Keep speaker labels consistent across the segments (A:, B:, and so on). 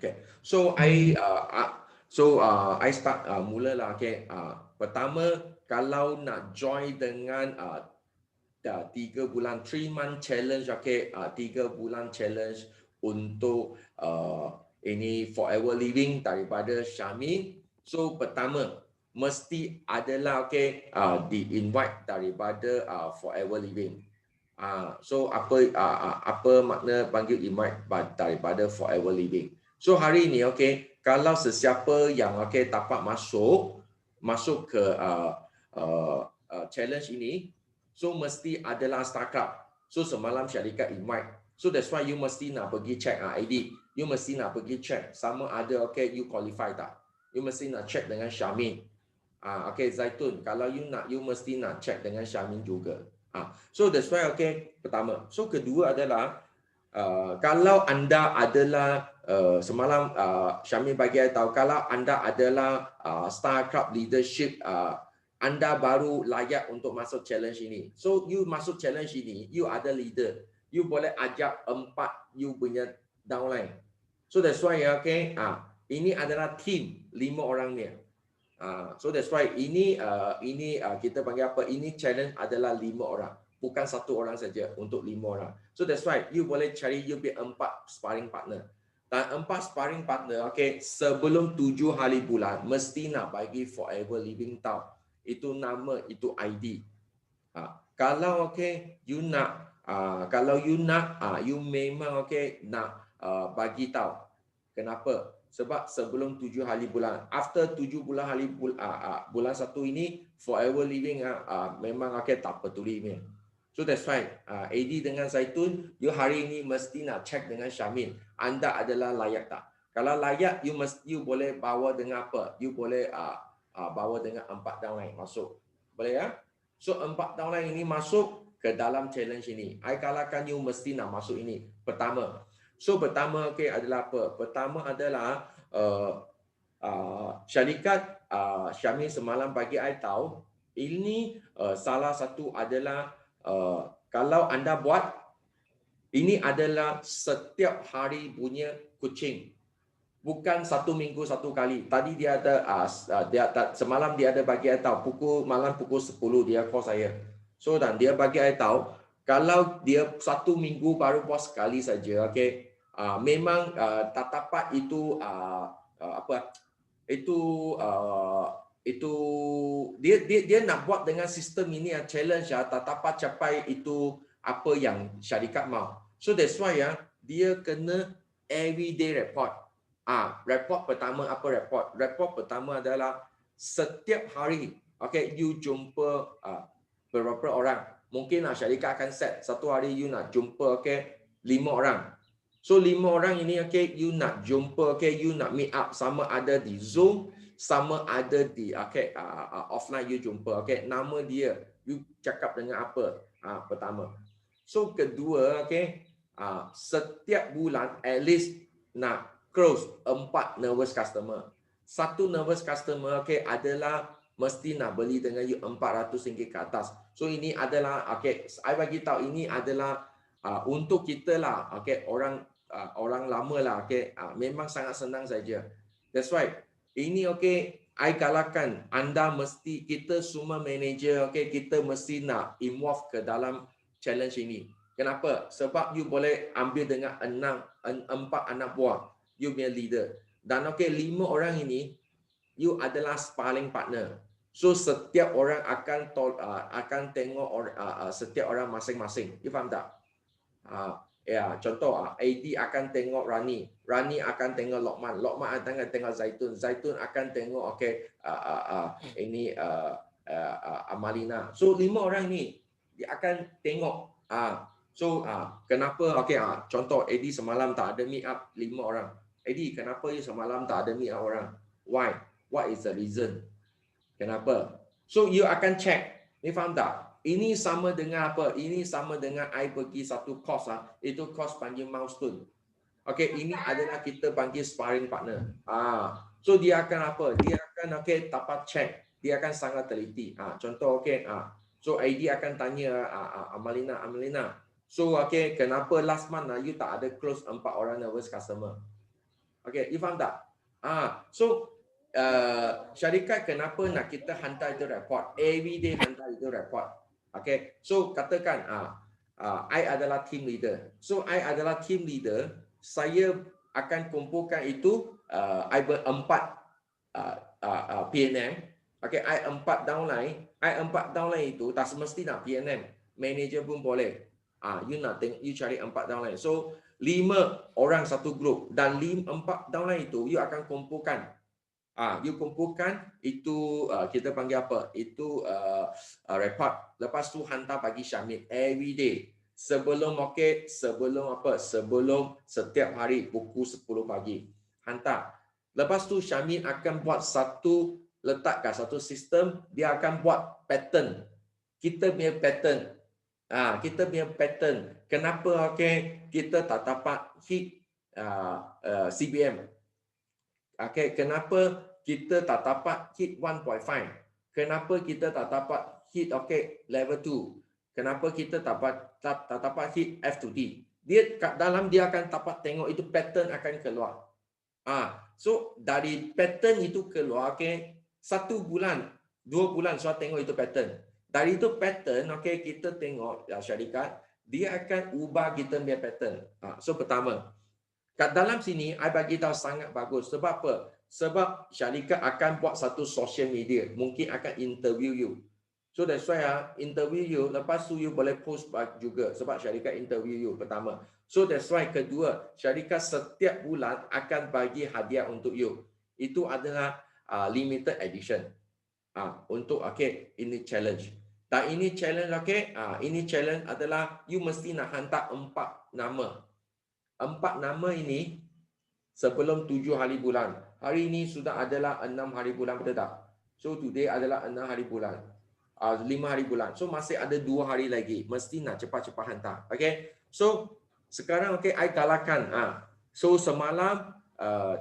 A: Okay. So I start mulalah. Okay. Pertama, kalau nak join dengan 3 bulan 3 month challenge, okay, 3 bulan challenge untuk ini forever living daripada Syamin. So pertama mesti adalah okay, di invite daripada forever living. So apa makna panggil invite daripada forever living? So hari ini okay, kalau sesiapa yang okay dapat masuk ke challenge ini, so mesti adalah startup. So semalam syarikat invite. So that's why you mesti nak pergi check ID. You mesti nak pergi check sama ada okay you qualify tak. You mesti nak check dengan Syamin. Okay Zaitun, kalau you mesti nak check dengan Syamin juga. So that's why okay pertama. So kedua adalah kalau anda adalah semalam Syamin bagi saya tahu kalau anda adalah startup leadership, anda baru layak untuk masuk challenge ini. So you masuk challenge ini, you ada leader. You boleh ajak 4 you punya downline. So that's why okay, ini adalah team 5 orang ni. So that's why ini kita panggil apa? Ini challenge adalah 5 orang, bukan 1 orang saja untuk 5 orang. So that's why you boleh cari you punya 4 sparring partner. Dan 4 sparring partner, okay, sebelum 7 hari bulan mesti nak bagi forever living tahu. Itu nama, itu ID. Kalau okay, you nak, you memang okay nak bagi tahu. Kenapa? Sebab sebelum 7 hari bulan, after 7 bulan hari bulan 1 ini forever living memang okay tak peduli ni. So that's why AD dengan Zaitun, you hari ini mesti nak check dengan Syamin, anda adalah layak tak? Kalau layak, you boleh bawa dengan apa? You boleh bawa dengan 4 downline masuk. Boleh ya? So 4 downline ini masuk ke dalam challenge ini. I kalahkan you mesti nak masuk ini. Pertama. So pertama okay adalah apa? Pertama adalah syarikat Syamin semalam bagi I tahu ini salah satu adalah kalau anda buat ini adalah setiap hari punya coaching. Bukan 1 minggu 1 kali. Tadi dia ada semalam dia ada bagi I tahu malam pukul 10 dia call saya. So dan dia bagi I tahu kalau dia 1 minggu baru buat sekali saja, okay. Memang tak dapat itu dia nak buat dengan sistem ini challenge tak dapat capai itu apa yang syarikat mau. So that's why dia kena everyday report. Report pertama apa report? Report pertama adalah setiap hari, okay, you jumpa beberapa orang. Mungkin syarikat akan set satu hari you nak jumpa okay 5 orang. So 5 orang ini okay you nak jumpa, okay you nak meet up sama ada di Zoom, sama ada di okay offline you jumpa, okay. Nama dia, you cakap dengan apa? Pertama. So kedua, okay, setiap bulan at least nak close 4 nervous customer. 1 nervous customer okay adalah mesti nak beli dengan you RM400 ke atas. So ini adalah okay, saya bagi tahu ini adalah untuk kita lah, okay, orang lama lah, okay, memang sangat senang saja. That's why ini okay, I kalahkan anda mesti, kita semua manager, okay, kita mesti nak involve ke dalam challenge ini. Kenapa? Sebab you boleh ambil dengan 4 anak buah, you punya leader. Dan okay, 5 orang ini, you adalah sparring partner. So setiap orang akan tengok setiap orang masing-masing. You faham tak? Ya, contoh AD akan tengok Rani akan tengok Lokman akan tengok Zaitun akan tengok okay ini Amalina. So 5 orang ni dia akan tengok. So kenapa okay contoh AD semalam tak ada meet up 5 orang. AD kenapa you semalam tak ada meet up orang? Why? What is the reason? Kenapa? So you akan check. Ni faham tak? Ini sama dengan apa? Ini sama dengan I pergi satu course itu course panggil milestone. Okay, ini adalah kita panggil sparring partner. So dia akan apa? Dia akan okay dapat check. Dia akan sangat teliti. Contoh okay. So ID akan tanya Amalina. So okay, kenapa last month you tak ada close 4 orang nervous customer? Okay, you faham tak? So syarikat kenapa nak kita hantar itu report? Everyday hantar itu report. Okay, so katakan I adalah team leader. So I adalah team leader. Saya akan kumpulkan itu. I berempat PNM. Okay, I empat downline. I empat downline itu tak semesti nak PNM. Manager pun boleh. You nak tengok, you cari empat downline. So 5 orang satu grup dan 4 downline itu you akan kumpulkan. You kumpulkan itu kita panggil apa? Itu report. Lepas tu hantar bagi Syamil every day. Sebelum sebelum setiap hari pukul 10 pagi. Hantar. Lepas tu Syamil akan buat letakkan satu sistem, dia akan buat pattern. Kita punya pattern. Kita punya pattern. Kenapa kita tak dapat hit CBM? Kenapa kita tak dapat hit 1.5? Kenapa kita tak dapat hit level 2? Kenapa kita tak dapat hit F2D? Dia kat dalam dia akan dapat tengok itu pattern akan keluar. So dari pattern itu keluar, 1 bulan, 2 bulan saya tengok itu pattern. Dari itu pattern, kita tengok syarikat, dia akan ubah kita punya pattern. So pertama, kat dalam sini, I bagi tahu sangat bagus. Sebab apa? Sebab syarikat akan buat satu social media. Mungkin akan interview you. So that's why interview you, lepas tu you boleh post juga. Sebab syarikat interview you pertama. So that's why kedua, syarikat setiap bulan akan bagi hadiah untuk you. Itu adalah limited edition. Untuk ini challenge. Dan ini challenge ini challenge adalah you mesti nak hantar 4 nama. 4 nama ini sebelum 7 hari bulan. Hari ini sudah adalah 6 hari bulan, betul tak? So today adalah 6 hari bulan. 5 hari bulan. So masih ada 2 hari lagi. Mesti nak cepat-cepat hantar. Okay. So sekarang I galakkan. So semalam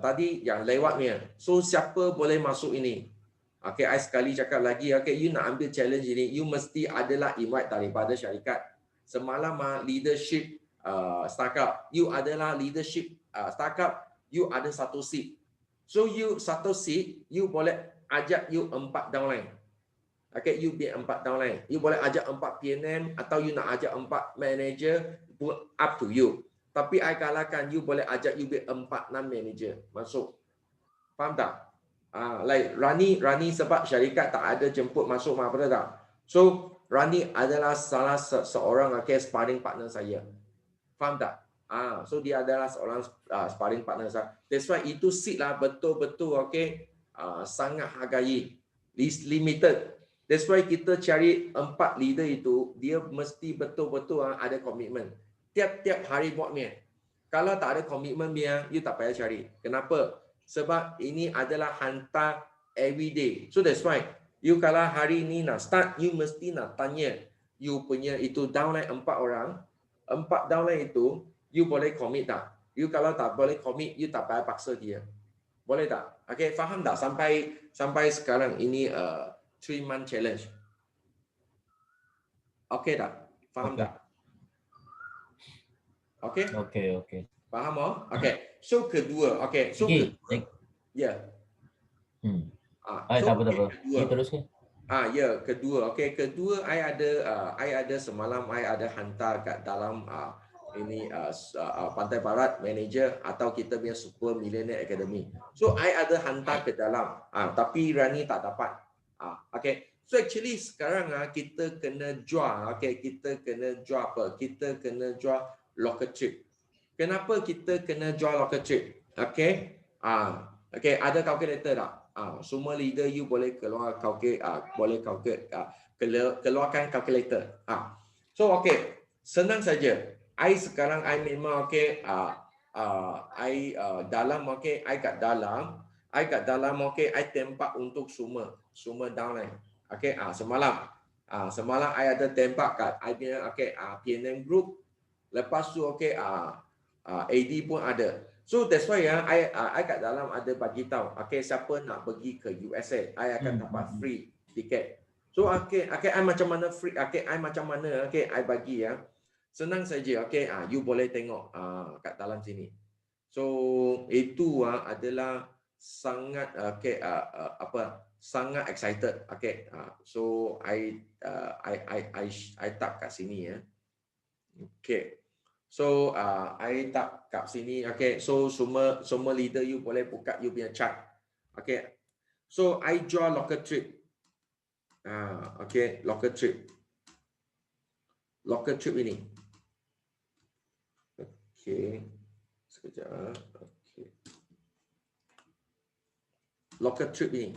A: tadi yang lewatnya. So siapa boleh masuk ini? I sekali cakap lagi, you nak ambil challenge ini, you mesti adalah invite daripada syarikat. Semalam leadership startup, you adalah leadership startup, you ada satu seat. So you satu seat, you boleh ajak you 4 downline. You be 4 downline. You boleh ajak 4 PNM atau you nak ajak 4 manager, up to you. Tapi I kalahkan, you boleh ajak you be 4-6 manager masuk. Faham tak? Like Rani sebab syarikat tak ada jemput masuk, betul tak? So Rani adalah salah seorang sparring partner saya. Faham tak? So dia adalah seorang sparring partner saya. That's why itu seat lah betul-betul sangat hargai. Limited. That's why kita cari 4 leader itu, dia mesti betul-betul ada komitmen. Tiap-tiap hari buatnya. Kalau tak ada komitmen dia, you tak payah cari. Kenapa? Sebab ini adalah hantar every day. So that's why you kalau hari ini nak start, you mesti nak tanya you punya itu downline 4 orang. 4 downline itu you boleh commit tak? You kalau tak boleh commit, you tak payah paksa dia. Boleh tak? Faham tak sampai sekarang ini 3-month challenge? Tak? Faham tak?
B: Okay.
A: Faham? So kedua, so ya.
B: Tak apa. Teruskan.
A: Kedua. Kedua I ada semalam I ada hantar kat dalam ini Pantai Barat manager atau kita punya Super Millionaire Academy. So I ada hantar ke dalam. Tapi Rani tak dapat. So actually sekarang kita kena jual. Kita kena jual apa? Kita kena jual local trip. Kenapa kita kena jual local trip? Ada calculator tak? Semua leader you boleh keluar keluarkan calculator. So senang saja. I sekarang I memang dalam I kat dalam I tempat untuk semua downline. Semalam I ada tempat kat I punya PNM group. Lepas tu AD pun ada. So that's why I kat dalam ada bagi tahu siapa nak pergi ke USA, I akan dapat free tiket. So I macam mana free, I macam mana I bagi senang saja. You boleh tengok kat dalam sini. So itu adalah sangat sangat excited. Okay, so I tap kat sini ya. Okay. So I tap kat sini. Okay. So semua leader you boleh buka you punya chart. Okay. So I draw local trip. Okay, local trip. Local trip ini. Okay. Sekejap. Okay. Local trip ini.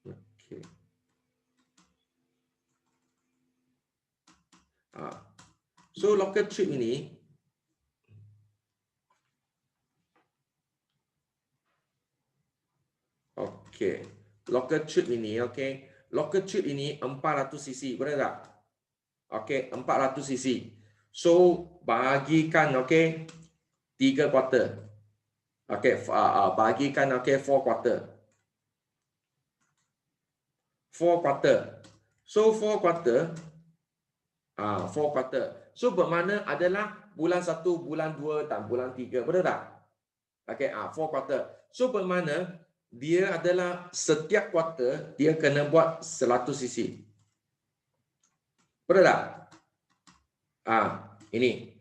A: Okay. So local trip ini okay. Local trip ini okay. Local trip ini 400 cc, benar tak? Okay, 400 cc. So bagikan okay 3 quarter. Okay, bagikan okay 4 quarter. 4 quarter. So 4 quarter 4 quarter. So bermakna adalah bulan 1, bulan 2 dan bulan 3. Betul tak? Okay, 4 quarter. So bermakna dia adalah setiap quarter dia kena buat 100 cc. Betul tak? Ini.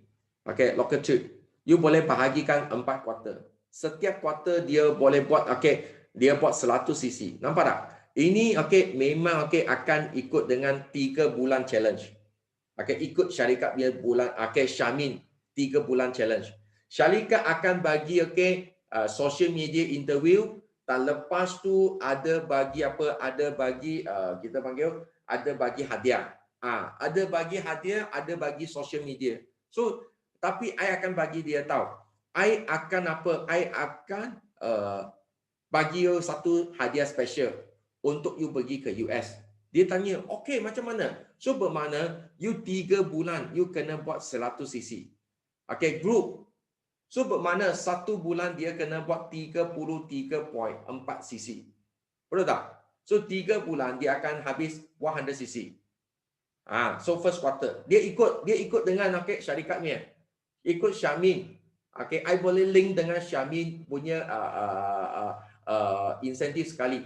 A: Okay, local trip. You boleh bahagikan 4 quarter. Setiap quarter dia boleh buat okay, dia buat 100 cc. Nampak tak? Ini okay, memang okay akan ikut dengan 3 bulan challenge. Okay, ikut syarikat dia bulan okay, Syamin 3 bulan challenge. Syarikat akan bagi okay social media interview dan lepas tu ada bagi apa? Ada bagi kita panggil ada bagi hadiah. Ada bagi hadiah, ada bagi social media. So tapi I akan bagi dia tahu. I akan apa? I akan bagi you satu hadiah special untuk you pergi ke US. Dia tanya, okay macam mana? So bermakna you 3 bulan you kena buat 100 cc. Okay, group. So bermakna 1 bulan dia kena buat 33.4 cc. Betul tak? So 3 bulan dia akan habis 100 cc. So first quarter. Dia ikut dengan okay, syarikatnya. Ikut Syamin. Okay, I boleh link dengan Syamin punya insentif sekali.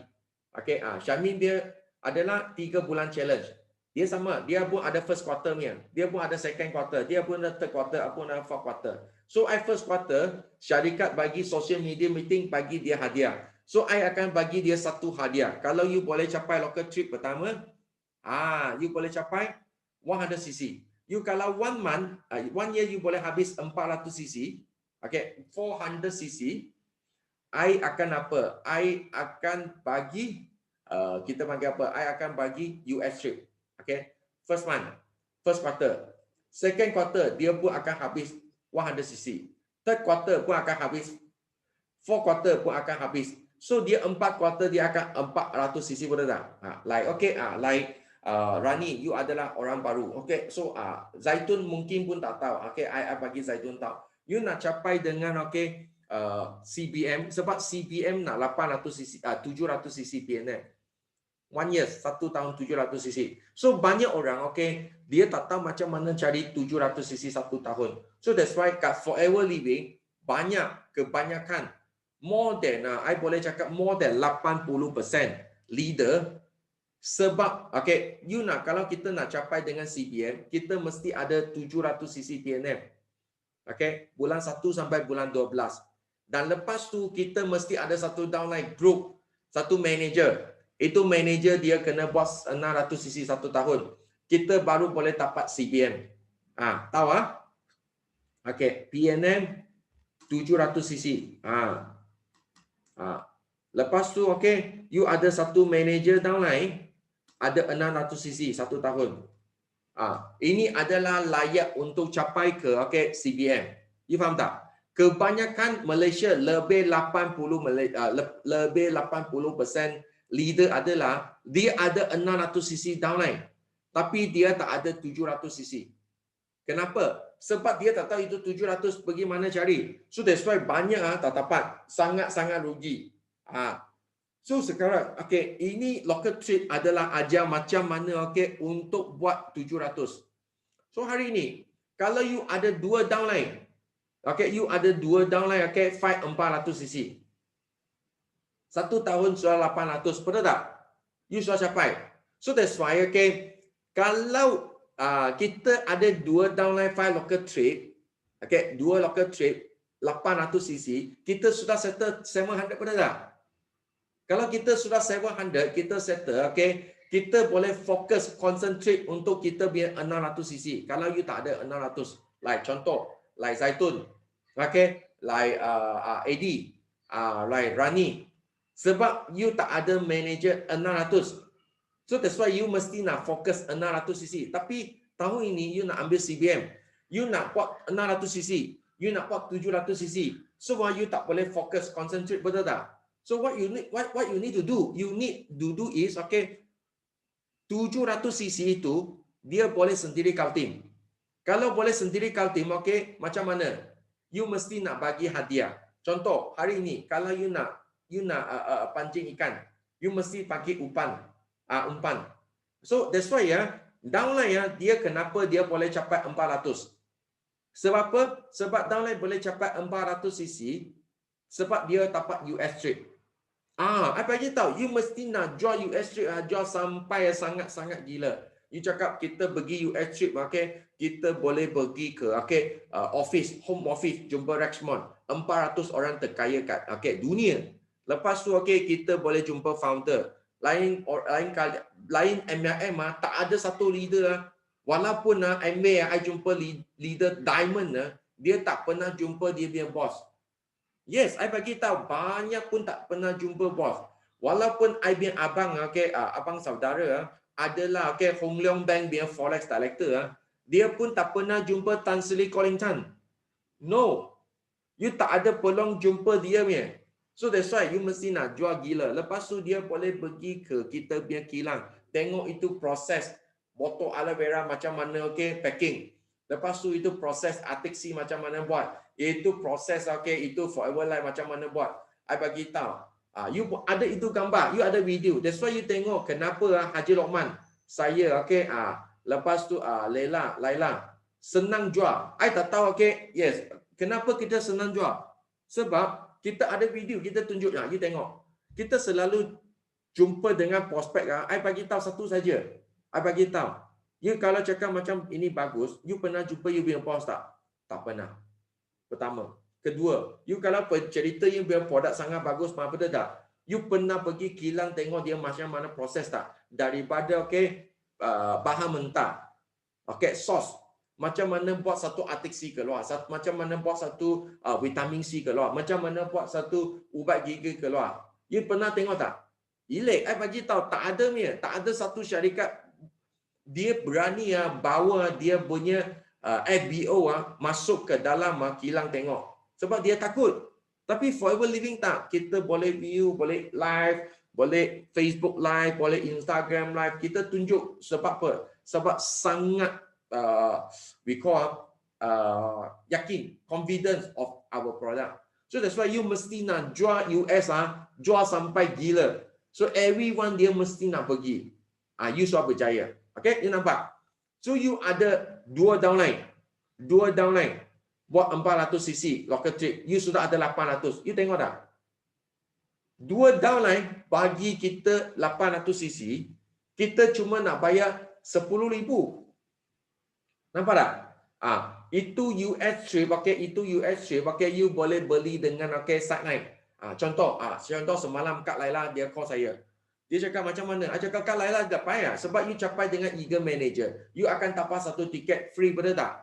A: Okay, Syamin dia adalah 3 bulan challenge. Dia sama, dia pun ada first quarter punya. Dia pun ada second quarter. Dia pun ada third quarter, aku ada fourth quarter. So I first quarter, syarikat bagi social media meeting bagi dia hadiah. So I akan bagi dia satu hadiah. Kalau you boleh capai local trip pertama, you boleh capai 100 cc. You kalau 1 month, 1 year you boleh habis 400 cc. Okay, 400 cc. I akan apa? I akan bagi kita panggil apa? I akan bagi US trip. Okay, first month, first quarter, second quarter dia pun akan habis 100 cc. Third quarter pun akan habis, fourth quarter pun akan habis. So dia 4 quarter dia akan 400 cc, betul tak? Like okay, like Rani, you adalah orang baru. Okay, so Zaitun mungkin pun tak tahu. Okay, I bagi Zaitun tahu. You nak capai dengan okay CBM sebab CBM nak 800 cc, 700 cc PNM. 1 year, 1 tahun 700 cc. So banyak orang okay, dia tak tahu macam mana cari 700 cc 1 tahun. So that's why kat Forever Living kebanyakan more than I boleh cakap more than 80% leader. Sebab okay, you nak kalau kita nak capai dengan CBM, kita mesti ada 700 cc PNM. Okay, bulan 1 sampai bulan 12. Dan lepas tu kita mesti ada satu downline group, satu manager. Itu manager dia kena buat 600 cc 1 tahun. Kita baru boleh dapat CBM. Tahu Okay, PNM 700 cc. Lepas tu okay, you ada satu manager downline ada 600 cc 1 tahun. Ini adalah layak untuk capai ke okay, CBM. You faham tak? Kebanyakan Malaysia lebih 80% leader adalah dia ada 600 cc downline tapi dia tak ada 700 cc. Kenapa? Sebab dia tak tahu itu 700 pergi mana cari. So that's why banyak tak dapat, sangat-sangat rugi. So sekarang okay, ini local trip adalah ajar macam mana okay untuk buat 700. So hari ini kalau you ada 2 downline, Okay, you ada 2 downline, okay, fight 400 cc. 1 tahun sudah 800, betul tak? You sudah capai. So that's why, okay, kalau kita ada 2 downline 5 local trade, okay, 2 local trade 800 cc, kita sudah settle 700, betul tak? Kalau kita sudah 700, kita settle, okay, kita boleh fokus, concentrate untuk kita biar 600 cc. Kalau you tak ada 600, like contoh, like Zaitun, okay, like Eddie, like Rani, sebab you tak ada manager 600. So that's why you mesti nak fokus 600 cc. Tapi tahun ini you nak ambil CBM, you nak buat 600 cc, you nak buat 700 cc. So why you tak boleh fokus, concentrate, betul tak? So what you need to do, is, okay, 700 cc itu dia boleh sendiri kau tim. Kalau boleh sendiri kau tim, okay, macam mana? You mesti nak bagi hadiah. Contoh, hari ini kalau you nak pancing ikan, you mesti pakai umpan. So that's why downline dia kenapa dia boleh capai 400? Sebab apa? Sebab downline boleh capai 400 cc sebab dia dapat US trade. I bagi tahu, you mesti nak jual US trade, jual sampai sangat-sangat gila. You cakap kita pergi US trade, okay, kita boleh pergi ke, okay, office, home office, jumpa Rexmond, 400 orang terkaya kat, okay, dunia. Lepas tu, okay, kita boleh jumpa founder. Lain MLM tak ada satu leader. Walaupun MA I jumpa leader Diamond, dia tak pernah jumpa dia punya boss. Yes, I bagi tahu banyak pun tak pernah jumpa bos. Walaupun I punya abang, okay, abang saudara adalah, okay, Hong Leong Bank punya forex director, dia pun tak pernah jumpa Tan Sri Collington. No, you tak ada peluang jumpa dia punya. So that's why you mesti nak jual gila. Lepas tu dia boleh pergi ke kita punya kilang, tengok itu proses botol aloe vera macam mana, okay, packing. Lepas tu itu proses atiksi macam mana buat. Itu proses, okay, itu forever life macam mana buat. I bagi tahu. You ada itu gambar, you ada video. That's why you tengok kenapa Haji Lokman, saya, okay, lepas tu Laila senang jual. I tak tahu, okay, yes, kenapa kita senang jual? Sebab kita ada video, kita tunjuk, you tengok. Kita selalu jumpa dengan prospek. I bagi tahu satu saja. I bagi tahu. You kalau cakap macam ini bagus, you pernah jumpa you punya bos tak? Tak pernah. Pertama. Kedua, you kalau cerita you punya produk sangat bagus, betul tak? You pernah pergi kilang tengok dia macam mana proses tak? Daripada, okay, bahan mentah, okay, sos, macam mana buat satu artiksi keluar, macam mana buat satu vitamin C keluar, macam mana buat satu ubat gigi keluar. You pernah tengok tak? Ilik, I bagi tahu tak ada ni, tak ada satu syarikat dia berani bawa dia punya FBO masuk ke dalam kilang tengok. Sebab dia takut. Tapi Forever Living tak. Kita boleh view, boleh live, boleh Facebook live, boleh Instagram live. Kita tunjuk sebab apa? Sebab sangat we call yakin, confidence of our product. So that's why you mesti nak jual US, jual sampai gila. So everyone dia mesti nak pergi. You sudah berjaya. Okay, you nampak? So you ada 2 downline. 2 downline. Buat 400 cc local trade. You sudah ada 800. You tengok tak? 2 downline bagi kita 800 cc. Kita cuma nak bayar 10,000. Nampak tak? Itu US trade, pakai itu US trade, pakai you boleh beli dengan, okay, sideline. Contoh semalam Kak Laila dia call saya. Dia cakap macam mana? Saya cakap Kak Laila tak payah sebab you capai dengan Eagle Manager. You akan dapat satu tiket free, betul tak?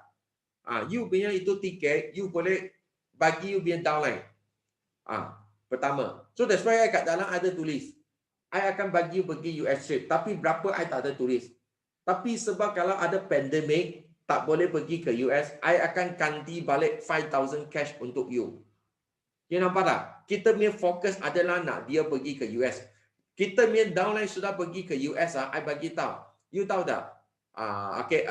A: You punya itu tiket, you boleh bagi you punya downline. Pertama. So that's why I kat dalam ada tulis. I akan bagi you pergi US trade. Tapi berapa I tak ada tulis. Tapi sebab kalau ada pandemik, tak boleh pergi ke US, I akan ganti balik 5,000 cash untuk you. You nampak tak? Kita punya fokus adalah nak dia pergi ke US. Kita punya downline sudah pergi ke US, I bagi tahu. You tahu tak? Okay,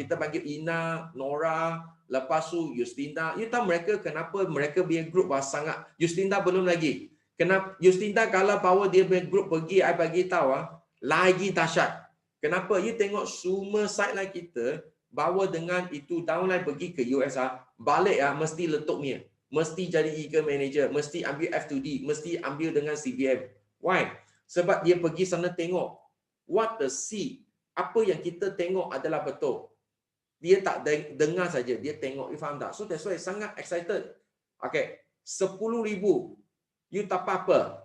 A: kita panggil Ina, Nora, lepas tu Justinda. You tahu mereka kenapa mereka punya group sangat. Justinda belum lagi. Kenapa? Justinda kalau bawa dia punya group pergi, I bagi tahu lagi dahsyat. Kenapa? You tengok semua site line kita bawa dengan itu downline pergi ke US, balik mesti letup ni. Mesti jadi eagle manager, mesti ambil F2D, mesti ambil dengan CBM. Why? Sebab dia pergi sana tengok what the see, apa yang kita tengok adalah betul. Dia tak dengar saja, dia tengok. You faham tak? So that's why sangat excited. Okay, 10,000 you tak apa-apa,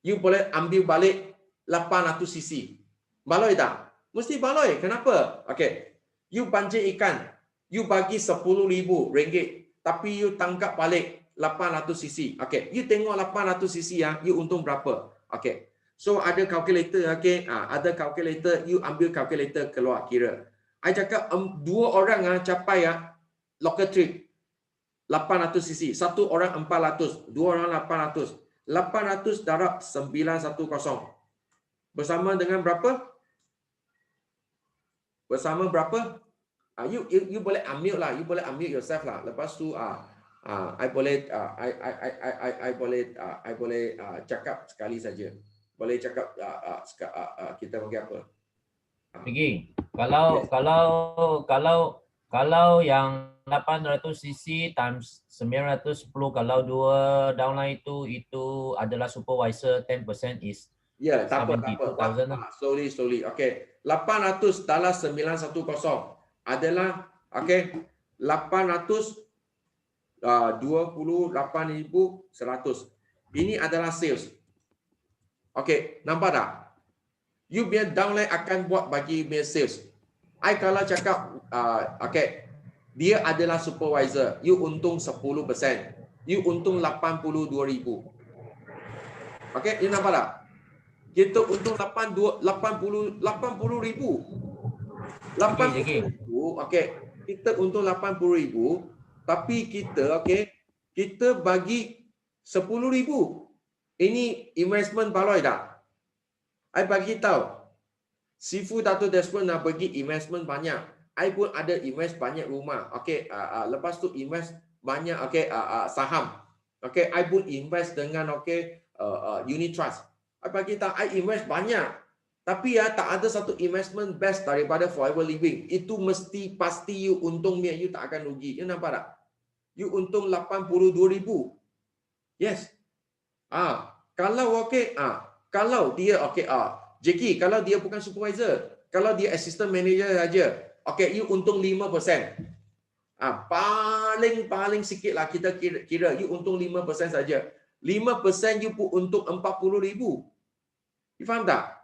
A: you boleh ambil balik 800 cc. Baloi tak? Mesti baloi. Kenapa? Okay, you pancing ikan, you bagi 10,000 ringgit, tapi you tangkap balik 800 cc. Okay, you tengok 800 cc you untung berapa? Okay, so ada calculator. Okay, ada calculator, you ambil calculator keluar kira. I cakap 2 orang capai local trip 800 cc, 1 orang 400, 2 orang 800. 800 darab 910 bersama dengan berapa? Bersama berapa? You boleh ambil lah, you boleh ambil yourself lah. Lepas tu I boleh cakap sekali saja. Boleh cakap kita bagi apa?
B: Pergi. Kalau yang 800 cc times 910, kalau 2 downline itu adalah supervisor, 10% is
A: tak apa. Slowly. Okay. 800 dalam 910 adalah okay 28,100. Ini adalah sales. Okay, nampak tak? You biar downline akan buat bagi biar sales. I kalau cakap okay, dia adalah supervisor, you untung 10%, you untung 82,000. Okay, you nampak tak? Kita untung 80,000. 80,000. Okay, kita untung 80,000, tapi kita okay, kita bagi 10,000. Ini investment baloi tak? I bagi tahu. Sifu Dato' Desmond nak bagi investment banyak. I pun ada invest banyak rumah. Okay, lepas tu invest banyak okay, saham. Okay, I pun invest dengan okay, unit trust. I bagi tahu, I invest banyak. Tapi tak ada satu investment best daripada forever living. Itu mesti pasti you untung dia, you tak akan rugi. You nampak tak? You untung 82,000. Yes. Kalau okay, kalau dia okay, Jackie, kalau dia bukan supervisor, kalau dia assistant manager saja, okay, you untung 5%. Paling sikit lah kita kira you untung 5% saja. 5% you pun untung 40,000. You faham tak?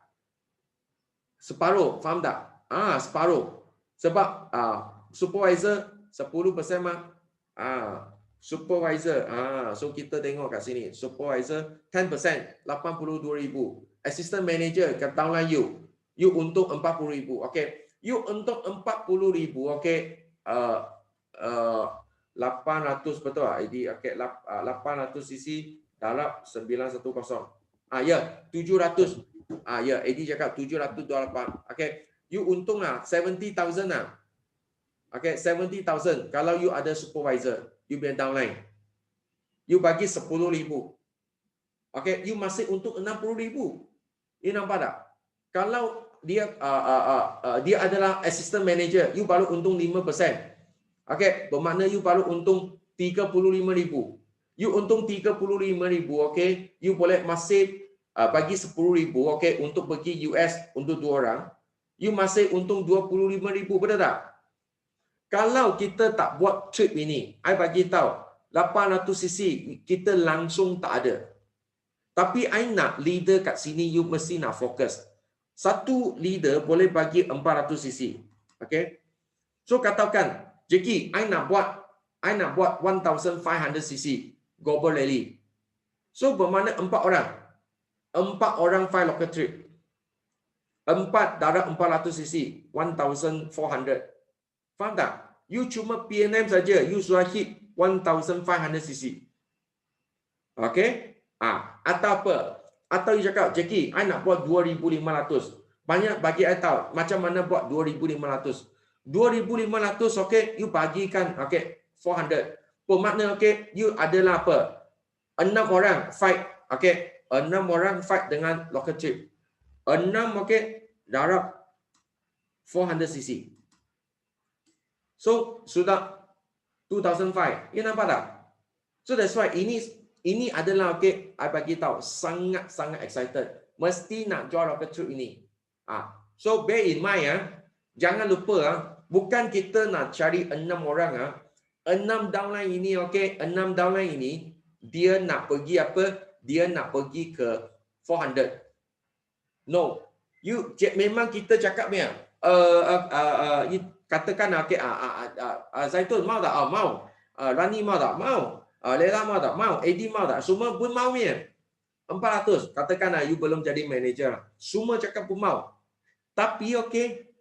A: Separuh, faham tak? Separuh. Sebab supervisor 10% mah. Supervisor, so kita tengok kat sini. Supervisor 10%, 82,000. Assistant manager kat downline you untung 40,000. Okay, you untung 40,000. Okay, 800 betul tak? Jadi okay, 800 cc darab 910. 700. Eddie cakap 728. Okay, you untung lah 70,000 lah. Okay, 70,000. Kalau you ada supervisor, you punya downline, you bagi 10,000. Okay, you masih untung 60,000. You nampak tak? Kalau dia dia adalah assistant manager, you baru untung 5%. Okay, bermakna you baru untung 35,000. You untung 35,000, okay, you boleh masih bagi 10,000, okay, untuk pergi US untuk 2 orang. You masih untung 25,000, betul tak? Kalau kita tak buat trip ini, I bagi tahu 800 cc kita langsung tak ada. Tapi I nak leader kat sini, you mesti nak fokus. Satu leader boleh bagi 400 cc. Okay? So katakan, Jackie, I nak buat 1,500 cc global rally. So bermakna 4 orang. 4 orang 5 local trip. 4 darab 400 cc, 1,400. Faham tak? You cuma PNM saja, you sudah hit 1,500 cc. Okay? Atau apa? Atau you cakap, Jackie, I nak buat 2,500. Banyak bagi I tahu macam mana buat 2,500. 2,500, okay, you bagikan, okay, 400. Bermakna, okay, you adalah apa? 6 orang fight, okay, 6 orang fight dengan local trip. 6, okay, darab 400 cc. So, sudah 2005. You nampak tak? So that's why ini adalah okay, I bagi tahu sangat excited. Mesti nak jual rocket trip ini. So bear in mind jangan lupa bukan kita nak cari 6 orang 6 downline ini okay, 6 downline ini dia nak pergi apa? Dia nak pergi ke 400. No. Memang kita cakap katakan okay, Zaitun mau tak? Mau. Rani mau tak? Mau. Lela mau tak? Mau. Eddie mau tak? Semua pun mau ni. 400. Katakan you belum jadi manager. Semua cakap pun mau. Tapi okay,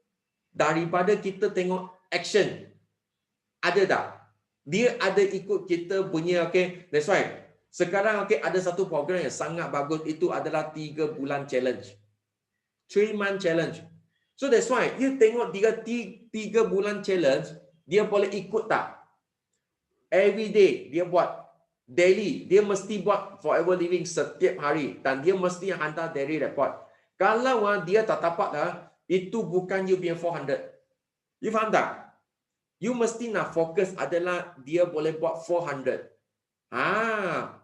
A: daripada kita tengok action, ada tak? Dia ada ikut kita punya okay. That's why. Sekarang okay, ada satu program yang sangat bagus. Itu adalah 3 bulan challenge. 3-month challenge. So that's why you tengok 3 bulan challenge, dia boleh ikut tak? Every day dia buat daily, dia mesti buat forever living setiap hari dan dia mesti hantar daily report. Kalau dia tak dapat itu bukan you punya 400. You faham tak? You mesti nak fokus adalah dia boleh buat 400. 400.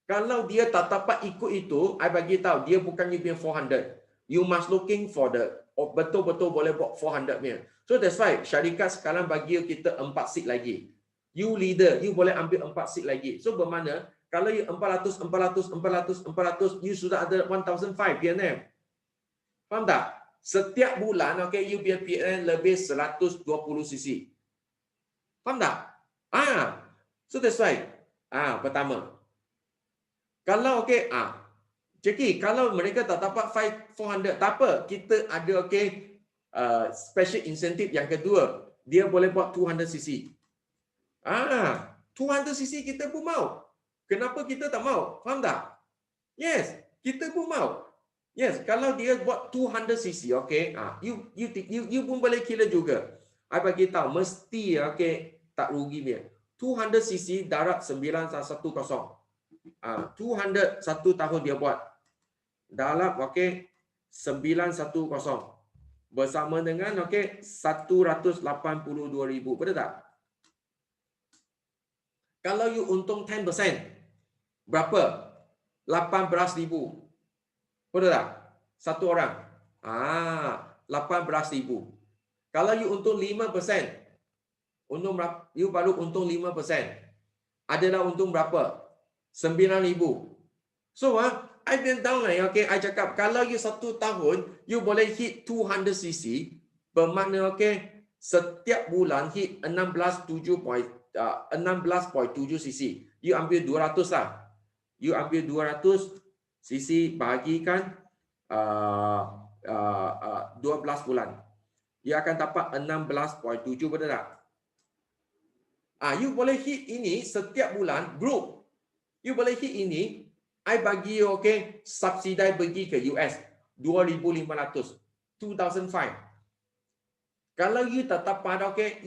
A: Kalau dia tak dapat ikut itu, I bagi tahu dia bukan you punya 400. You must looking for the betul-betul boleh buat 400 punya. So that's why syarikat sekarang bagi kita 4 seat lagi. You leader, you boleh ambil 4 seat lagi. So bermakna kalau you 400, you sudah ada 1,500 PNM. Faham tak? Setiap bulan, okay, you punya PNM lebih 120 cc. Faham tak? So that's why. Pertama. Kalau okay, Jackie, kalau mereka tak dapat 400, tak apa. Kita ada okay, special incentive yang kedua. Dia boleh buat 200 cc. 200 cc kita pun mau. Kenapa kita tak mau? Faham tak? Yes, kita pun mau. Yes, kalau dia buat 200 cc, okay, you pun boleh kira juga. I bagi tahu mesti okay, tak rugi dia. 200 cc darat 910. 200 1 tahun dia buat. Dalam okay, 910 bersama dengan okay, 182,000. Betul tak? Kalau you untung 10%, berapa? 18,000. Betul tak? Satu orang. 18,000. Kalau you untung 5%, untung berapa? You baru untung 5%. Adalah untung berapa? 9,000. So, I been down lah. Okay, I cakap kalau you 1 tahun, you boleh hit 200 cc. Bermakna okay, setiap bulan hit 16.7 cc. You ambil 200 lah. You ambil 200 cc bahagikan 12 bulan. You akan dapat 16.7, betul tak? You boleh hit ini setiap bulan group. You boleh hit ini. I bagi you okay, subsidai pergi ke US 2,500 2005. Kalau you tak dapat okay,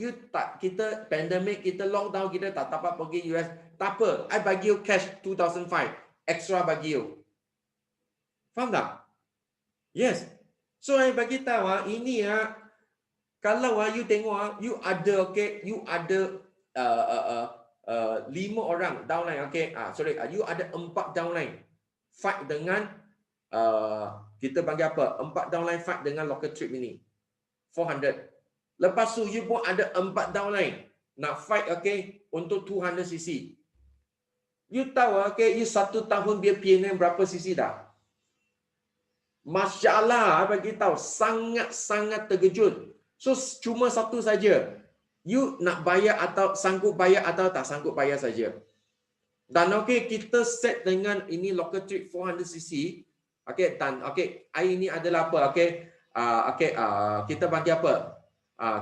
A: kita pandemic, kita lockdown, kita tak dapat pergi US, tak apa, I bagi you cash 2005 extra bagi you. Faham tak? Yes. So I bagi tahu ini kalau you tengok you ada okay, you ada 5 orang downline, okay, you ada 4 downline fight dengan kita panggil apa, 4 downline fight dengan local trip ini 400. Lepas tu you pun ada 4 downline nak fight okay untuk 200 cc. You tahu okay, you 1 tahun biar PNM berapa cc dah? Masya Allah, bagi tahu sangat terkejut. So cuma satu saja. You nak bayar atau sanggup bayar atau tak sanggup bayar saja. Dan okay, kita set dengan ini local trip 400 cc. Okay, dan okay, ini adalah apa? Okay, kita panggil apa?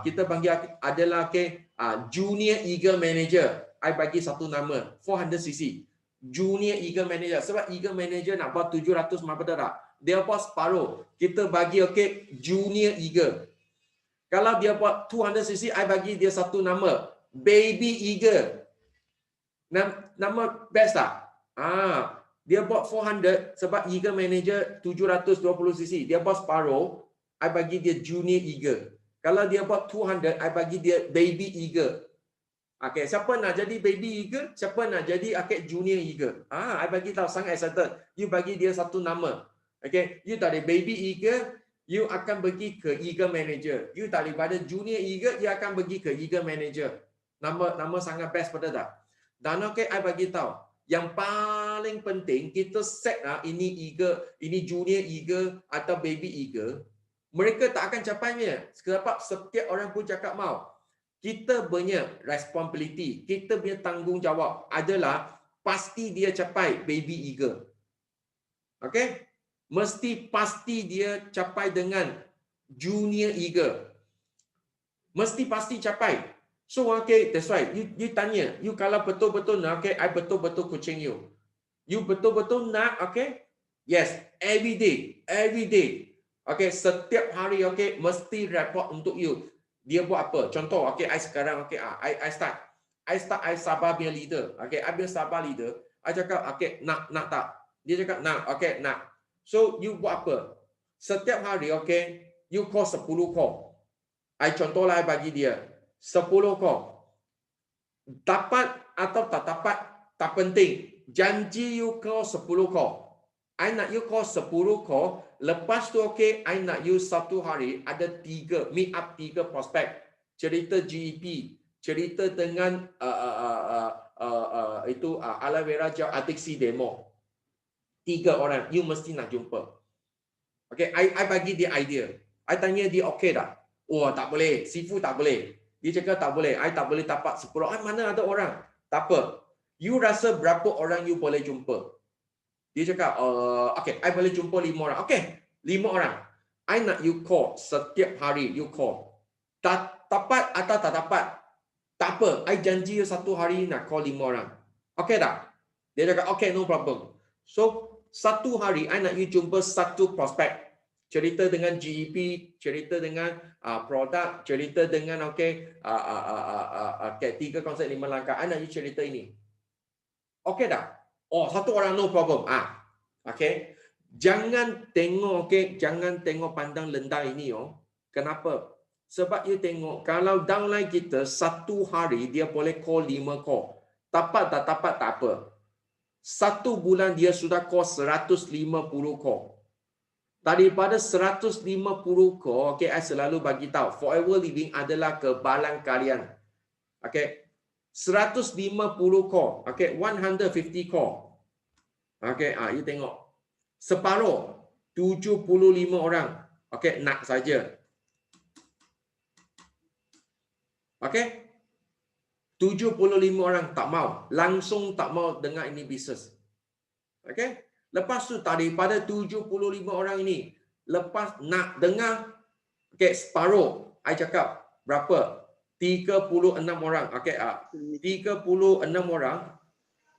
A: Kita panggil adalah okay, Junior Eagle Manager. I bagi satu nama 400 cc. Junior Eagle Manager. Sebab Eagle Manager nak buat 700 betul tak? Dia buat separuh. Kita bagi okay, Junior Eagle. Kalau dia buat 200 cc, I bagi dia satu nama. Baby Eagle. Nama best tak? Dia buat 400 sebab Eagle Manager 720 cc. Dia buat separuh, I bagi dia Junior Eagle. Kalau dia buat 200, I bagi dia Baby Eagle. Okay, siapa nak jadi baby eagle? Siapa nak jadi junior eagle? I bagi tahu sangat excited. You bagi dia satu nama. Okay, you tak ada baby eagle, you akan pergi ke eagle manager. You tak daripada junior eagle, you akan pergi ke eagle manager. Nama sangat best pada tak? Dan I bagi tahu. Yang paling penting kita set ini eagle, ini junior eagle atau baby eagle. Mereka tak akan capainya. Sebab setiap orang pun cakap mau. Kita punya responsibility, kita punya tanggungjawab adalah pasti dia capai baby eagle. Okay? Mesti pasti dia capai dengan junior eagle. Mesti pasti capai. So okay, that's right. You tanya, you kalau betul-betul nak, okay, I betul-betul coaching you. You betul-betul nak, okay? Yes, every day. Okay, setiap hari, okay, mesti report untuk you. Dia buat apa? Contoh, okay, I sekarang, okay, I start. I sabar punya leader. Okay, I punya sabar leader. I cakap, okay, nak tak? Dia cakap, nak, okay, nak. So, you buat apa? Setiap hari, okay, you call 10 call. I contohlah, I bagi dia 10 call. Dapat atau tak dapat, tak penting. Janji you call 10 call. I nak you call 10 call. Lepas tu, okay, I nak you satu hari ada 3, meet up 3 prospek. Cerita GEP, cerita dengan Aloe Vera Gel Adiksi Demo. 3 orang, you mesti nak jumpa. Okay, I bagi dia idea. I tanya dia okay tak? Oh, tak boleh. Sifu tak boleh. Dia cakap tak boleh. I tak boleh dapat 10. Mana ada orang? Tak apa. You rasa berapa orang you boleh jumpa? Dia cakap, okay, I boleh jumpa 5 orang. Okay, 5 orang. I nak you call setiap hari, you call. Tak dapat atau tak dapat? Tak apa, I janji you satu hari nak call 5 orang. Okay tak? Dia cakap, okay, no problem. So, satu hari, I nak you jumpa satu prospek. Cerita dengan GEP, cerita dengan produk, cerita dengan, okay, 3 konsep 5 langkah. I nak you cerita ini. Okay tak? Oh, satu orang, no problem. Okay. Jangan tengok, okay, jangan tengok pandang rendah ini, Kenapa? Sebab you tengok, kalau downline kita satu hari dia boleh call 5 call. Dapat tak dapat tak apa. Satu bulan dia sudah call 150 call. Daripada 150 call, okay, I selalu bagi tahu, Forever Living adalah kebalan kalian. Okay. 150 call, okay, 150 call. Okay, you tengok. Separuh 75 orang, okay, nak saja. Okay? 75 orang tak mau, langsung tak mau dengar ini bisnes. Okay? Lepas tu daripada 75 orang ini, lepas nak dengar, okay, separuh, I cakap berapa? 36 orang, okay, 36 orang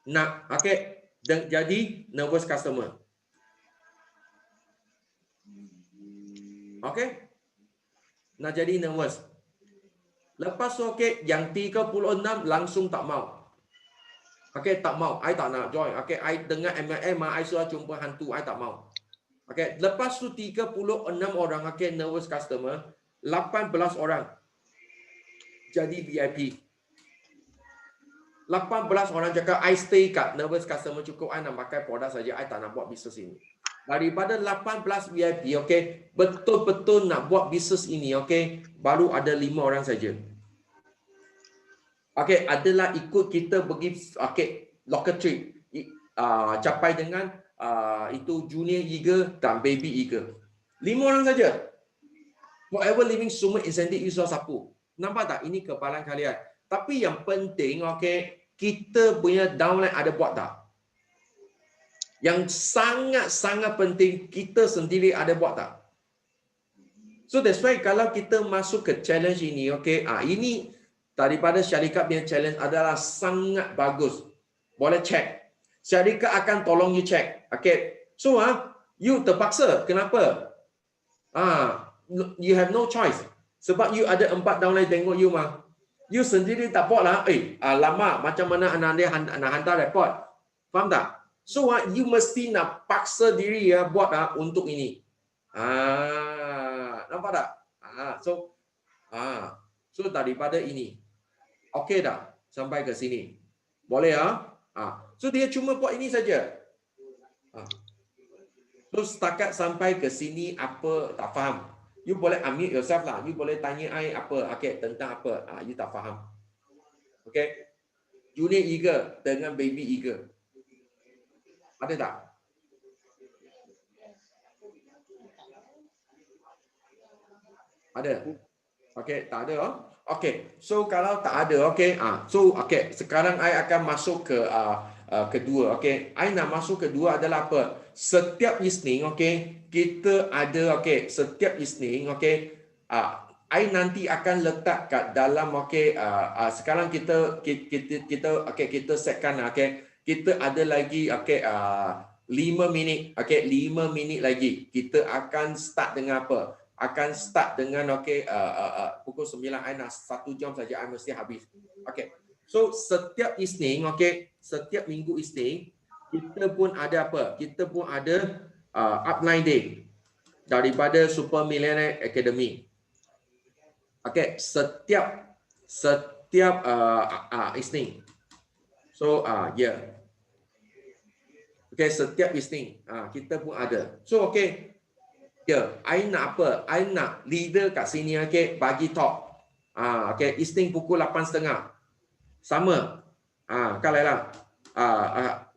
A: nak, okay, jadi nervous customer. Okay? Nak jadi nervous. Lepas tu, okay, yang 36 langsung tak mau. Okay, tak mau. I tak nak join. Okay, I dengar MLM, I sudah jumpa hantu, I tak mau. Okay, lepas tu 36 orang, okay, nervous customer, 18 orang jadi VIP. 18 orang cakap, I stay kat nervous customer cukup, I nak pakai produk saja, I tak nak buat bisnes ini. Daripada 18 VIP, okay, betul-betul nak buat bisnes ini, okay, baru ada 5 orang saja. Okay, adalah ikut kita pergi, okay, local trip, capai dengan itu junior eagle dan baby eagle. 5 orang saja. Forever Living semua insentif you sudah sapu. Nampak tak? Ini kepalan kalian. Tapi yang penting, okay, kita punya downline ada buat tak? Yang sangat-sangat penting, kita sendiri ada buat tak? So that's why kalau kita masuk ke challenge ini, okay, ini daripada syarikat punya challenge adalah sangat bagus. Boleh check. Syarikat akan tolong you check. Okay. So, you terpaksa. Kenapa? You have no choice. Sebab you ada 4 downline tengok you mah. You sendiri tak buat lah. Lama macam mana anda nak hantar report. Faham tak? So, you mesti nak paksa diri buat untuk ini. Nampak tak? So daripada ini. Okey tak? sampai ke sini. Boleh ya? So dia cuma buat ini saja. So setakat sampai ke sini apa tak faham. You boleh unmute yourself lah. You boleh tanya I apa, okay, tentang apa. You tak faham. Okay. Junior eagle dengan baby eagle. Ada tak? Ada? Okay, tak ada. Okay, so kalau tak ada, okay, so okay, sekarang I akan masuk ke kedua. Okay, I nak masuk kedua adalah apa? Setiap listening, okay, kita ada, okay, setiap listening, okay, I nanti akan letak kat dalam, okay, sekarang kita okay, kita setkan, okay, kita ada lagi, okay, 5 minit, okay, 5 minit lagi. Kita akan start dengan apa? Akan start dengan, okay, pukul 9, I nak 1 jam saja, I mesti habis. Okay, so setiap listening, okay, setiap minggu listening, kita pun ada apa? Kita pun ada upline day daripada Super Millionaire Academy. Okay, setiap listening. So yeah. Okay, setiap listening kita pun ada. So okay, I nak apa? I nak leader kat sini, okay, bagi talk. Okay, listening pukul 8.30. Sama. Kalau lah.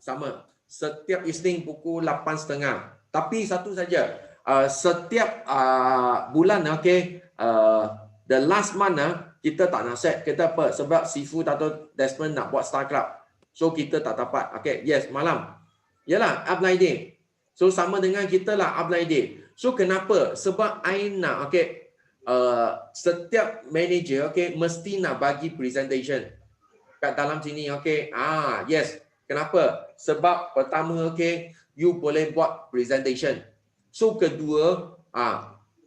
A: Sama. Setiap listening pukul 8.30. Tapi satu saja. Setiap bulan, okay, the last month kita tak nak set. Kita apa? Sebab Sifu atau Desmond nak buat Star Club. So kita tak dapat. Okay, yes, malam. Yalah, upline day. So sama dengan kita lah upline day. So kenapa? Sebab I nak, okay, setiap manager, okay, mesti nak bagi presentation kat dalam sini, okay. Yes. Kenapa? Sebab pertama, okay, you boleh buat presentation. So kedua,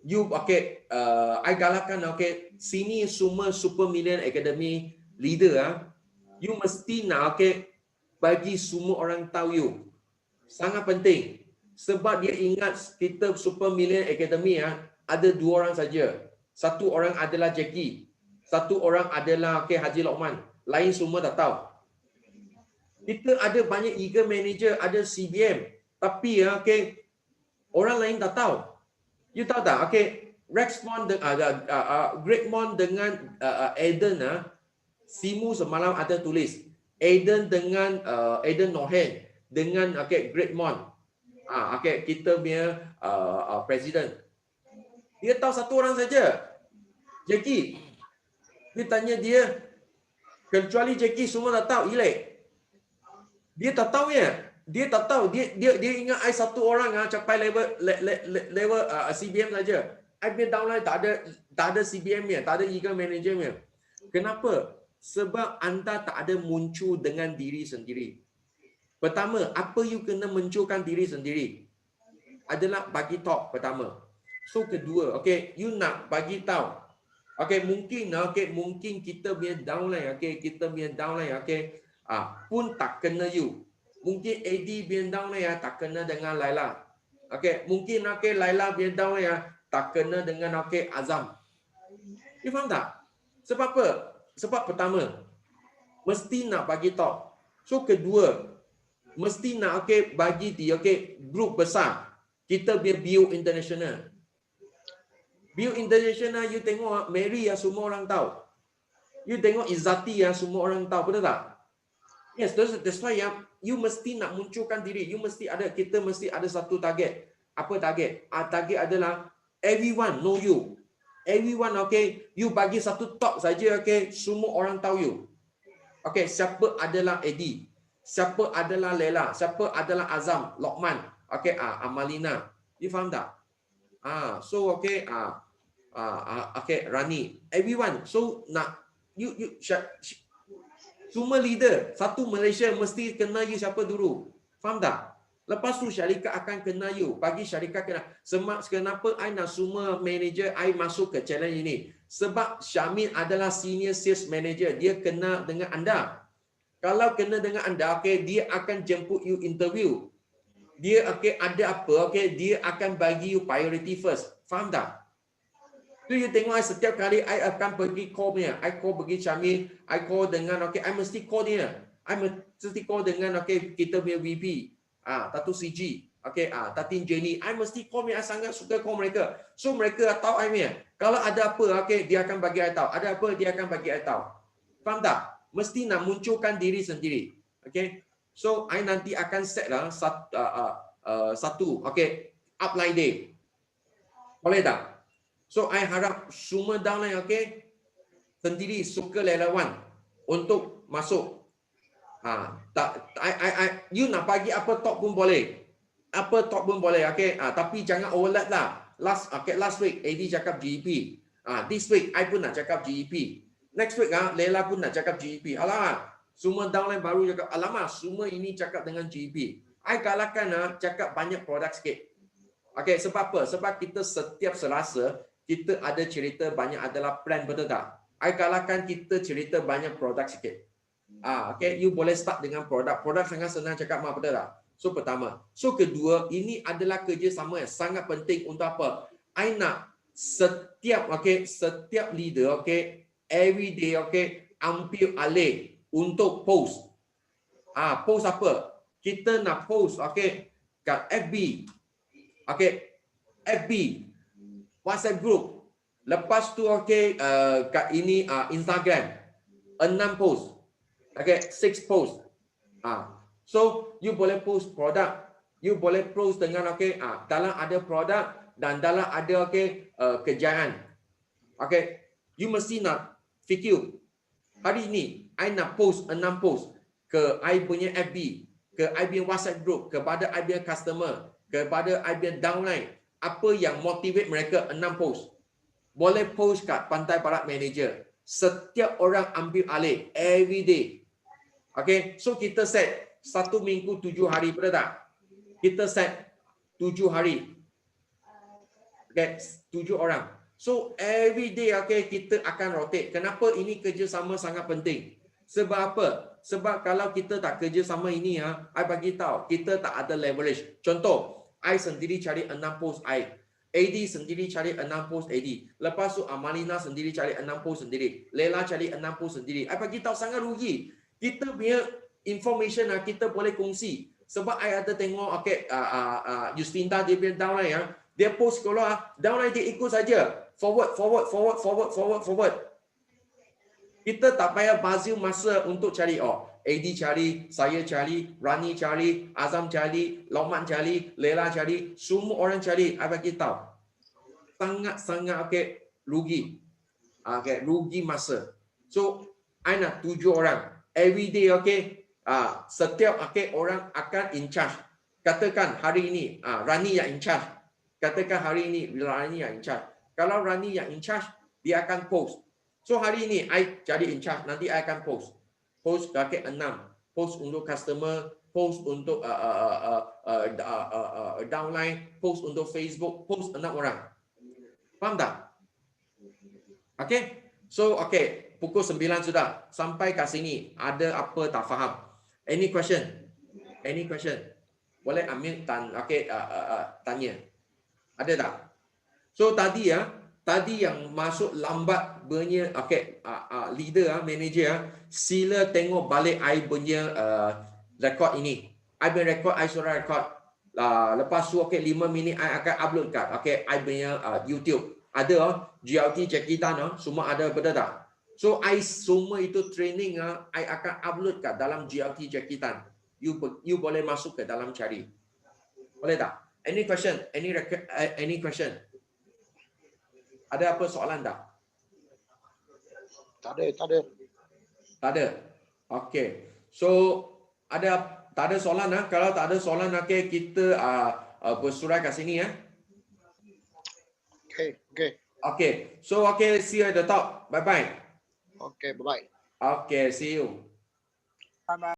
A: you, okay, I galakkan, okay, sini semua Super Million Academy leader, you mesti nak, okay, bagi semua orang tahu you. Sangat penting. Sebab dia ingat kita Super Million Academy ada 2 orang saja. Satu orang adalah Jackie. Satu orang adalah, okay, Haji Lokman. Lain semua tak tahu. Kita ada banyak eagle manager, ada CBM. Tapi okay, orang lain tak tahu. You tahu tak? Okay, Rexmond, Greatmond dengan Aiden, Simu semalam ada tulis. Aiden dengan Aiden Nohen dengan, okay, Greatmond. Okay, kita punya presiden. Dia tahu satu orang saja. Jackie. Dia tanya dia, kecuali Jackie semua tak tahu, Ilek. Dia tak tahu ya. Dia tak tahu. Dia ingat I satu orang capai level CBM saja. I punya downline tak ada CBM nya, tak ada eagle manager nya. Kenapa? Sebab anda tak ada muncul dengan diri sendiri. Pertama, apa you kena munculkan diri sendiri? Adalah bagi talk pertama. So kedua, okay, you nak bagi tahu. Okay, mungkin kita punya downline, okay, pun tak kena you. Mungkin AD punya downline tak kena dengan Laila. Okay, mungkin, okay, Laila punya downline tak kena dengan, okay, Azam. You faham tak? Sebab apa? Sebab pertama, mesti nak bagi talk. So kedua, mesti nak, okay, bagi di, okay, grup besar. Kita biar Bio International. Bio International, you tengok Mary semua orang tahu. You tengok Izzati semua orang tahu, betul tak? Yes, that's why you mesti nak munculkan diri. You mesti ada, kita mesti ada satu target. Apa target? Target adalah everyone know you. Everyone, okay, you bagi satu talk saja, okay, semua orang tahu you. Okay, siapa adalah Eddie? Siapa adalah Lela? Siapa adalah Azam, Lokman, okay, Amalina. You faham tak? So okay, okay, Rani, everyone. So nak you semua leader satu Malaysia mesti kena you siapa dulu. Faham tak? Lepas tu syarikat akan kena you. Bagi syarikat kena. Kenapa I nak semua manager I masuk ke challenge ini? Sebab Syamil adalah senior sales manager. Dia kena dengan anda. Kalau kena dengan anda, okay, dia akan jemput you interview. Dia, okay, ada apa, okay, dia akan bagi you priority first. Faham tak? Tu you tengok setiap kali I akan pergi call punya. I call pergi Syamil, I call dengan I mesti call dia. I mesti call dengan kita punya VP. Tatu CG. Tatin Jenny. I mesti call punya. I sangat suka call mereka. So mereka tahu I punya. Kalau ada apa, dia akan bagi I tahu. Ada apa, dia akan bagi I tahu. Faham tak? Mesti nak munculkan diri sendiri. So I nanti akan set lah satu upline day. Boleh tak? So I harap semua downline sendiri suka lelawan untuk masuk. You nak bagi apa top pun boleh. Apa top pun boleh, tapi jangan overlap lah. Last week AD cakap GEP. This week I pun nak cakap GEP. Next week Lela pun nak cakap GEP. Alamak, semua downline baru cakap, alamak, semua ini cakap dengan GEP. I galakkan cakap banyak produk sikit. Sebab apa? Sebab kita setiap Selasa kita ada cerita banyak adalah plan, betul tak? I galakkan kita cerita banyak produk sikit. You boleh start dengan produk. Produk sangat senang cakap, betul tak? So pertama. So kedua, ini adalah kerjasama yang sangat penting untuk apa? I nak setiap leader every day ambil alih untuk post. Post apa? Kita nak post kat FB. FB, WhatsApp group. Lepas tu kat ini Instagram. 6 post. 6 post. So you boleh post produk. You boleh post dengan dalam ada produk dan dalam ada kejayaan. You mesti nak fikir. Hari ini I nak post 6 post ke I punya FB, ke I punya WhatsApp group, kepada I punya customer, kepada I punya downline. Apa yang motivate mereka 6 post. Boleh post kat Pantai Barat Manager. Setiap orang ambil alih every day. So kita set 1 minggu 7 hari, betul tak? Kita set 7 hari. 7 orang. So every day kita akan rotate. Kenapa ini kerjasama sangat penting? Sebab apa? Sebab kalau kita tak kerjasama ini I bagi tahu kita tak ada leverage. Contoh, I sendiri cari 6 post I. AD sendiri cari 6 post AD. Lepas tu Amalina sendiri cari 6 post sendiri. Lela cari 6 post sendiri. I bagi tahu sangat rugi. Kita punya information kita boleh kongsi. Sebab I ada tengok Justinta dia punya downline dia post keluar, downline dia ikut saja. Forward. Kita tak payah bazir masa untuk cari AD cari, saya cari, Rani cari, Azam cari, Lokman cari, Lela cari, semua orang cari. I bagi tahu. Sangat rugi. Rugi masa. So, I nak 7 orang. Every day setiap orang akan in charge. Katakan hari ini Rani yang in charge. Katakan hari ini Rani yang in charge. Kalau Rani yang in charge, dia akan post. So hari ini I jadi in charge, nanti I akan post. Post 6. Post untuk customer, post untuk downline, post untuk Facebook, post 6 orang. Faham tak? So pukul 9 sudah. Sampai kat sini ada apa tak faham? Any question? Boleh ambil tanya. Ada tak? So tadi yang masuk lambat punya leader manager sila tengok balik I punya rekod ini. I punya rekod, I suruh rekod. Lepas tu 5 minit I akan upload kat I punya YouTube. Ada GLT Cekitan semua ada, betul tak? So I semua itu training I akan upload kat dalam GLT Cekitan. You boleh masuk ke dalam cari. Boleh tak? Any question? Any question? Ada apa soalan tak?
C: Tak ada.
A: Tak ada. So tak ada soalan Kalau tak ada soalan kita bersurai kat sini Okay. So see you at the top. Bye bye.
C: Okay, bye bye.
A: Okay, see you.
D: Bye bye.